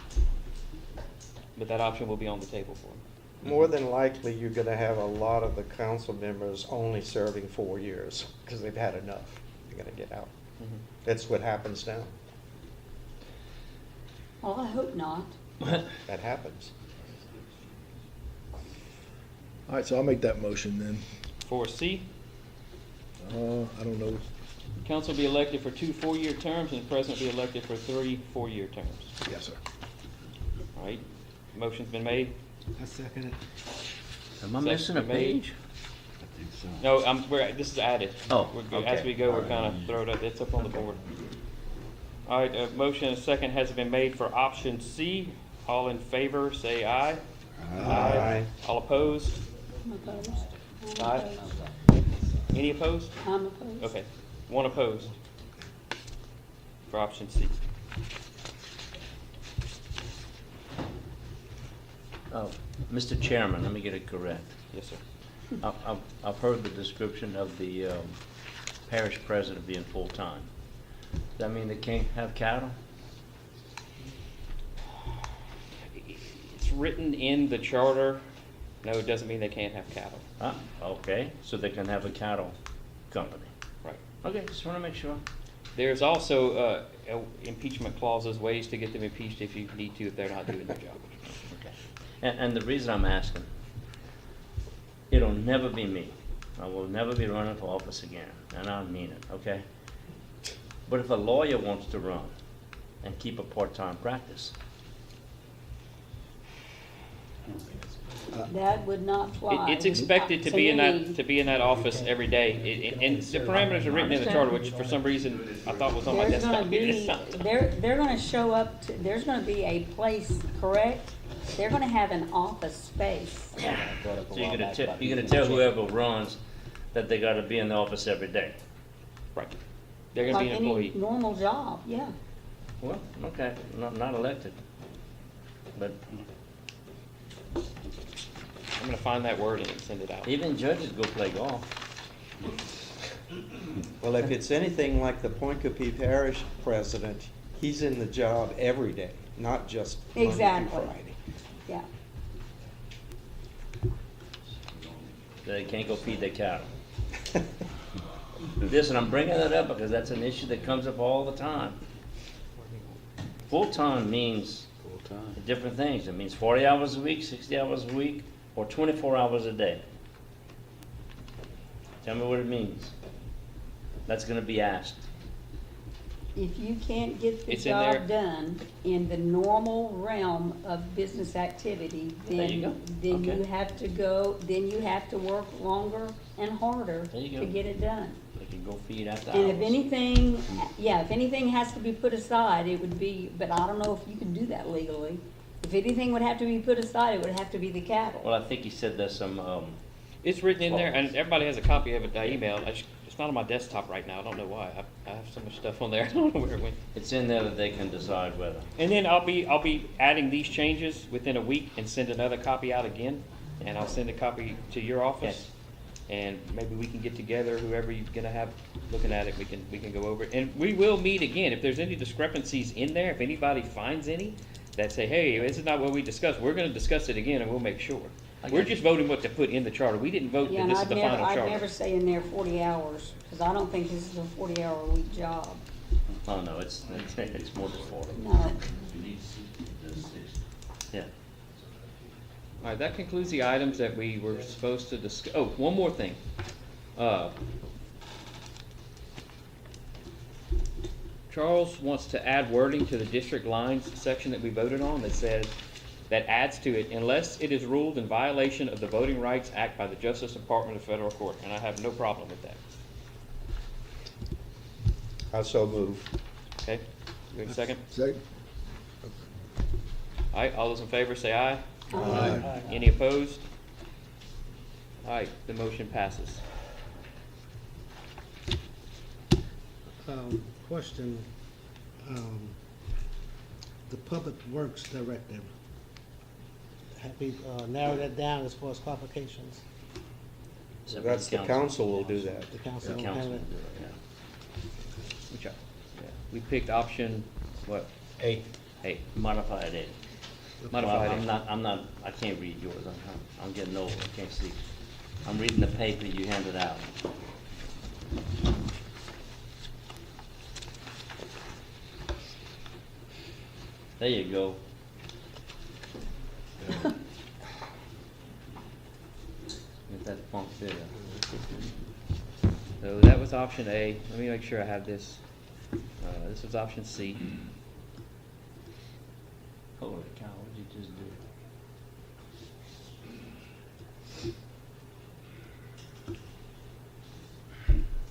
But that option will be on the table for them. More than likely, you're gonna have a lot of the council members only serving 4 years, because they've had enough. They're gonna get out. That's what happens now. Well, I hope not. That happens. All right, so I'll make that motion then. For C, I don't know. council be elected for 2 4-year terms and the president be elected for 3 4-year terms. Yes, sir. All right, motion's been made. I second it. Am I missing a Second made. page? No, this is added. Oh, As okay. we go, we're kind of throw it up, it's up on the board. All right, a motion and a second has been made for option C. All in favor, say aye. Aye. All opposed? I'm opposed. Aye. Any opposed? I'm opposed. Okay, 1 opposed for option C. Mr. Chairman, let me get it correct. Yes, sir. I've heard the description of the parish president being full-time. Does that mean they can't have cattle? It's written in the charter. No, it doesn't mean they can't have cattle. Ah, okay, so they can have a cattle company. Right. Okay, just want to make sure. There's also impeachment clauses, ways to get them impeached if you need to, if they're not doing their job. Okay. And the reason I'm asking, it'll never be me. I will never be running for office again, and I mean it, okay? But if a lawyer wants to run and keep a part-time practice, That would not fly. It's expected to be in me. that office every day. And the parameters are written in the charter, which for some reason I thought was on my There's gonna desktop. It is be, not. they're gonna show up, there's gonna be a place, correct? They're gonna have an office space. So you're gonna tell whoever runs that they gotta be in the office every day. Right. They're gonna be Like an any employee. normal job, yeah. Well, okay, not elected. But I'm gonna find that word and send it out. even judges go play golf. Well, if it's anything like the Poincoupee Parish president, he's in the job every day, not just Monday through Exactly. Friday. Yeah. They can't go feed their cattle. Listen, I'm bringing that up because that's an issue that comes up all the time. Full-time means different things. It means 40 hours a week, 60 hours a week, or 24 hours a day. Tell me what it means. That's gonna be asked. If you can't get the It's in there. job done in the normal realm of business activity, There you go. then Okay. you have to go, then you have to work longer and harder There you to go. get it done. They can go feed after And if hours. anything, yeah, if anything has to be put aside, it would be, but I don't know if you can do that legally. If anything would have to be put aside, it would have to be the cattle. Well, I think he said there's some, It's written in there, and everybody has a copy of it. I emailed. It's not on my desktop right now. I don't know why. I have so much stuff on there. I don't know where it went. it's in there that they can decide whether. And then I'll be adding these changes within a week and send another copy out again. And I'll send a copy to your office. And maybe we can get together, whoever you're gonna have looking at it, we can go over it. And we will meet again. If there's any discrepancies in there, if anybody finds any that say, hey, this is not what we discussed, we're gonna discuss it again and we'll make sure. We're just voting what to put in the charter. We didn't vote Yeah, that and this is the final I'd charter. never say in there 40 hours, because I don't think this is a 40-hour-a-week job. Oh, no, it's more than 40. No. Yeah. All right, that concludes the items that we were supposed to discuss. Oh, one more thing. Charles wants to add wording to the district lines section that we voted on that says, that adds to it, unless it is ruled in violation of the Voting Rights Act by the Justice Department of Federal Court, and I have no problem with that. I so move. Okay, we have a second? Second? All right, all those in favor say aye. Aye. Any opposed? All right, the motion passes. Question, the Public Works Director, have we narrowed that down as far as qualifications? That's the council will do that. The council The will council handle will it? do it, Which we picked option, what? A. Hey, Modified it. modified Well, it. I'm not, I can't read yours. I'm getting old. I can't see. I'm reading the paper you handed out. There you go. Get that funk there. So that was option A. Let me make sure I have this. This was option C. Holy cow, what'd you just do?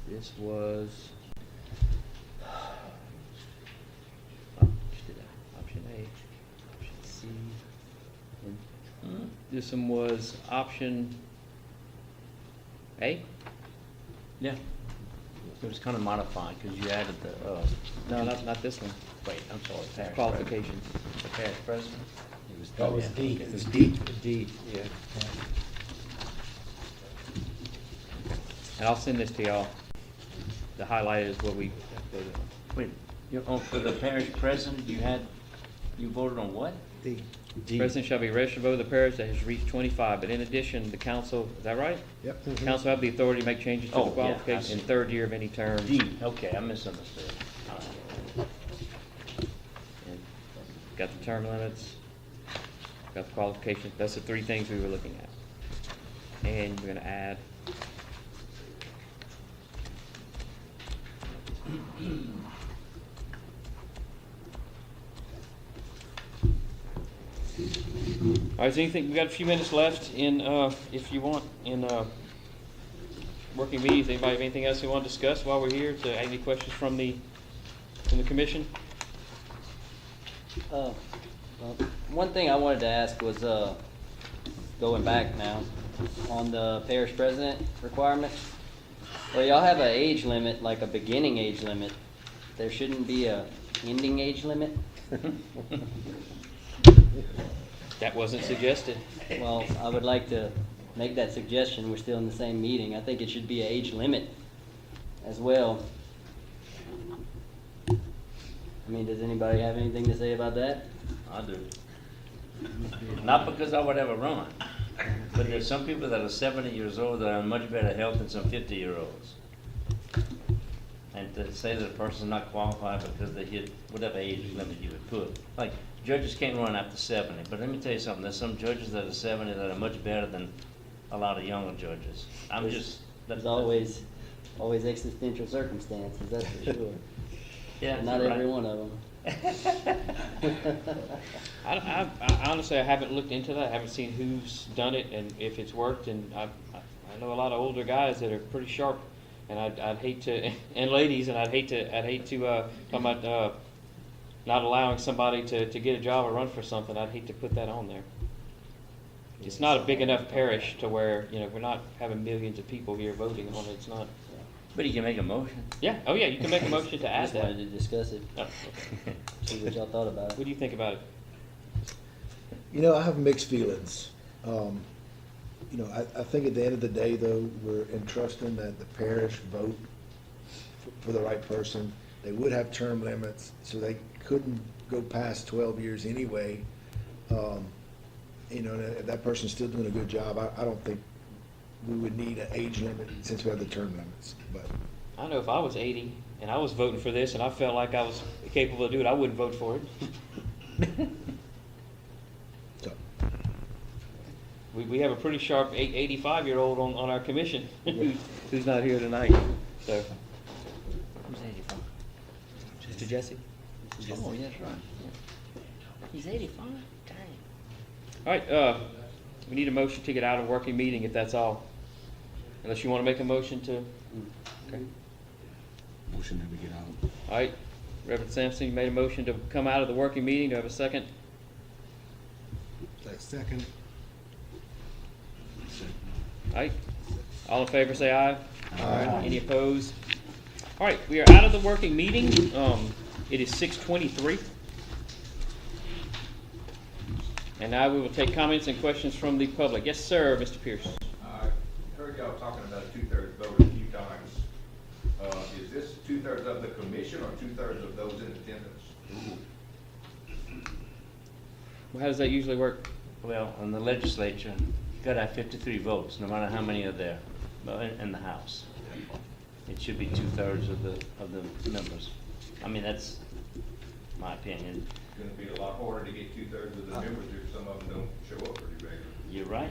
This was option A, option C. And this one was option A? Yeah. It was kind of modified because you added the, No, not this one. wait, I'm sorry, parish Qualifications. president. The parish president? It was That was yeah, D. okay. It was D. D, yeah. And I'll send this to y'all. The highlight is what we voted on. Wait, for the parish president, you voted on what? D. D. President shall be a registered voter of the parish that has reached 25, but in addition, the council, is that right? Yep. Mhm. Council have the authority to make changes to Oh, the yeah, qualifications I in see. third year of any term. D, okay, I misunderstood. All right. And got the term limits, got the qualifications. That's the three things we were looking at. And we're gonna add. right, is anything, we got a few minutes left in, if you want, in, working meetings. Anybody have anything else you want to discuss while we're here? To any questions from the commission? Well, one thing I wanted to ask was, going back now, on the parish president requirement. Well, y'all have an age limit, like a beginning age limit. There shouldn't be a ending age limit? That wasn't suggested. Well, I would like to make that suggestion. We're still in the same meeting. I think it should be an age limit as well. I mean, does anybody have anything to say about that? I do. Not because I would ever run, but there's some people that are 70 years old that are in much better health than some 50-year-olds. And to say that a person's not qualified because they hit whatever age limit you would put. Like, judges can't run after 70, but let me tell you something, there's some judges that are 70 that are much better than a lot of younger judges. There's always existential circumstances, that's for sure. Yeah, But not right. every one of them. I honestly, I haven't looked into that. I haven't seen who's done it and if it's worked. And I know a lot of older guys that are pretty sharp, and I'd hate to, and ladies, and I'd hate to talk about not allowing somebody to get a job or run for something. I'd hate to put that on there. It's not a big enough parish to where, we're not having millions of people here voting on it. It's not. But you can make a motion. Yeah. Oh yeah. You can make a motion to add Just that. wanted to discuss it, Oh, see what y'all thought about what it. do you think about it? I have mixed feelings. I think at the end of the day, though, we're entrusting that the parish vote for the right person. They would have term limits, so they couldn't go past 12 years anyway. And if that person's still doing a good job, I don't think we would need an age limit since we have the term limits, but. I know if I was 80 and I was voting for this and I felt like I was capable of doing it, I wouldn't vote for it. So, We have a pretty sharp 85-year-old on our commission who's not here tonight. So, Who's 85? Mr. Jesse. Oh, yes, right. He's 85? Dang. All right, we need a motion to get out of working meeting if that's all. Unless you want to make a motion to. Okay. Motion that we get out. All right, Reverend Sampson, you made a motion to come out of the working meeting. Do I have a second? Second. All right, all in favor say aye. Aye. Any opposed? All right, we are out of the working meeting. It is 6:23. And now we will take comments and questions from the public. Yes, sir, Mr. Pierce. I heard y'all talking about a 2/3 vote a few times. Is this 2/3 of the commission or 2/3 of those in attendance? Well, how does that usually work? Well, in the legislature, you gotta have 53 votes, no matter how many are there, in the House. It should be 2/3 of the members. I mean, that's my opinion. It's gonna be a lot harder to get 2/3 of the members if some of them don't show up pretty regularly. You're right.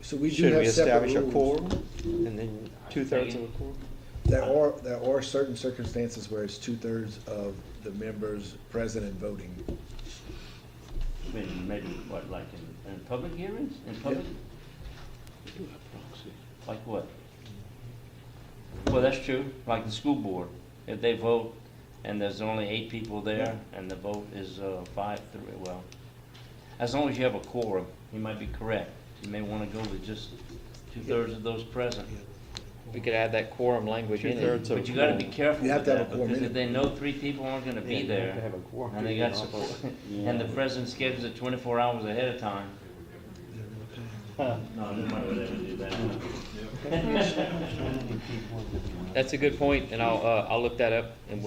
So we do Should we have separate establish a rules. quorum, and then 2/3 of a quorum? There are certain circumstances where it's 2/3 of the members present and voting. I mean, maybe, what, like in public hearings? In public? Like what? Well, that's true, like the school board. If they vote and there's only 8 people there and the vote is 5-3, well, as long as you have a quorum, you might be correct. You may want to go with just 2/3 of those present. We could add that quorum language in it. 2/3 of But you gotta be careful You have with to have a that, quorum because in if it. they know 3 people aren't gonna be there, and they got support, and the Yeah. president schedules it 24 hours ahead of time. No, nobody would ever do that. That's a good point, and I'll look that up, and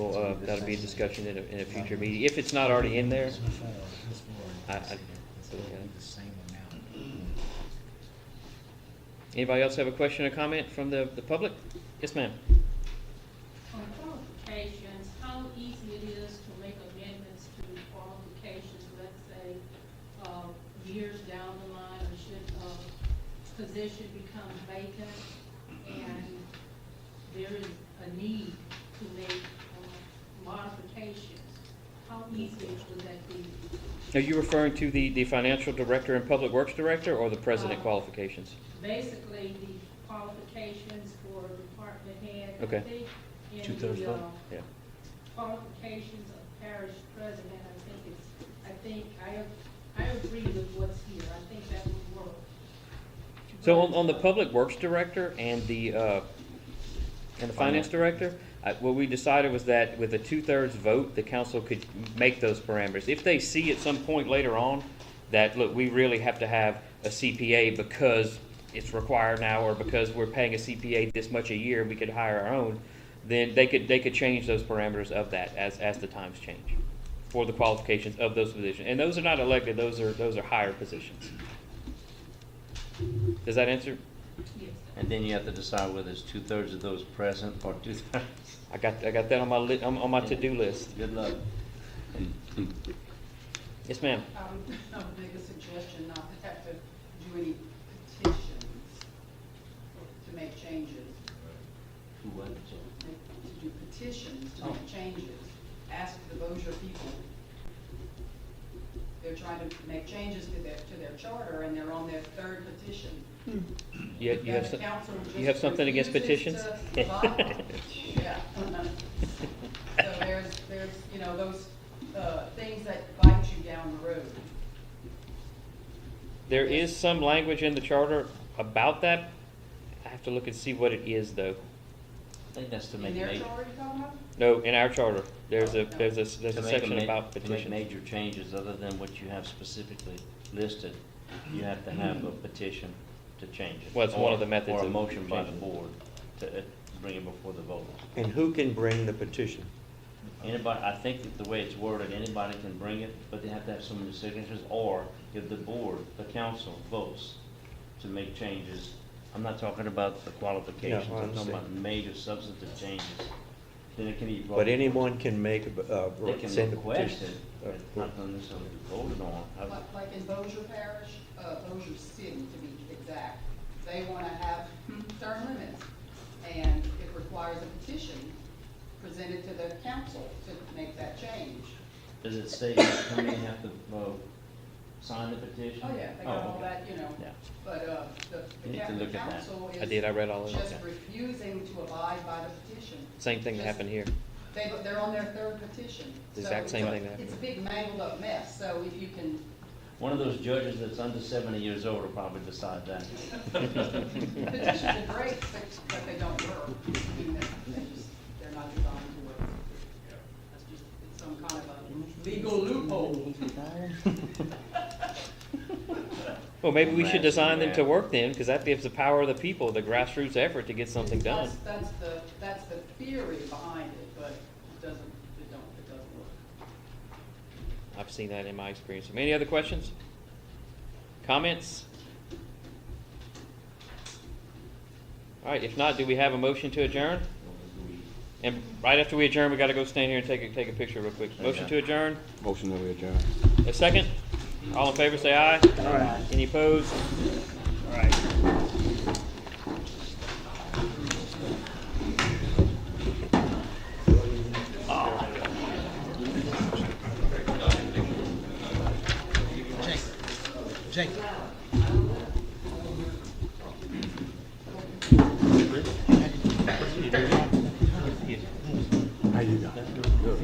that'll be a discussion in a future meeting if it's not already in there. The same amount. Anybody else have a question or comment from the public? Yes, ma'am. On qualifications, how easy it is to make amendments to qualifications, let's say, years down the line, or should a position become vacant and there is a need to make modifications? How easy would that be? Are you referring to the financial director and public works director, or the president qualifications? Basically, the qualifications for department head, I Okay. think, in Two-thirds the, vote? Yeah. qualifications of parish president, I think I agree with what's here, I think that would work. So on the public works director and the finance director, what we decided was that with a 2/3 vote, the council could make those parameters. If they see at some point later on that, look, we really have to have a CPA because it's required now, or because we're paying a CPA this much a year, we could hire our own, then they could change those parameters of that as the times change for the qualifications of those positions. And those are not elected, those are higher positions. Does that answer? Yes. And then you have to decide whether it's 2/3 of those present or 2/3. I got that on my on my to-do list. Good luck. Yes, ma'am. I would make a suggestion not to have to do any petitions to make changes. Who won? To do petitions to make changes. Ask the Bossier people. They're trying to make changes to their charter, and they're on their third petition. You If have the council you have just something against refuses petitions? to abide, yeah. So there's, those, things that bite you down the road. There is some language in the charter about that. I have to look and see what it is, though. I think that's to In make their major, charter, you talking about? No, in our charter, there's a to make section ma- about to make petitions. major changes other than what you have specifically listed. You have to have a petition to change it. Well, it's one of the methods Or a of motion by the changing it. board to bring it before the voters. And who can bring the petition? Anybody, I think that the way it's worded, anybody can bring it, but they have to have so many signatures, or if the board, the council votes to make changes. I'm not talking about the qualifications, No, I I'm talking about understand. major substantive changes. Then it can be brought. But anyone can make, They can send a request petition. it, it's not necessarily voted on. Like in Bossier Parish, Bossier City to be exact, they wanna have term limits. And it requires a petition presented to the council to make that change. Does it say how many have to sign the petition? Oh, yeah, they got all okay. that, Yeah. But, You need to the look at that. council I did, I read all is of it. just refusing to abide by the petition. Same thing that happened here. They're on their third petition. The So exact same thing that It's a happened. big mangled up mess, so if you can, One of those judges that's under 70 years old will probably decide that. petitions are great, but they don't work. I mean, they're not designed to work. That's just, it's some kind of a legal loophole. Well, maybe we should design them to Yeah. work then, because that gives the power of the people, the grassroots effort to get something done. That's the theory behind it, but it doesn't work. I've seen that in my experience. Any other questions? Comments? All right, if not, do we have a motion to adjourn? And right after we adjourn, we gotta go stand here and take a picture real quick. Motion to adjourn? Motion that we adjourn. A second? All in favor, say aye. Aye. Any opposed? All right. Jake. How you doing? Good.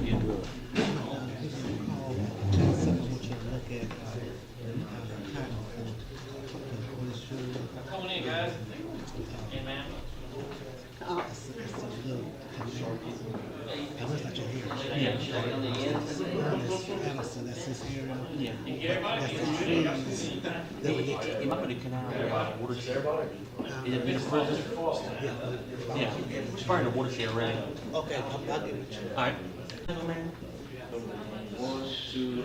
Good. Coming in, guys. Hey, ma'am. Allison, that's his area. Yeah. And get everybody. That's the trees that we need to. You might put a canal watershed. Is it Mr. President? Yeah. It's part of the watershed already. Okay, I'll get with you. All right. One, two,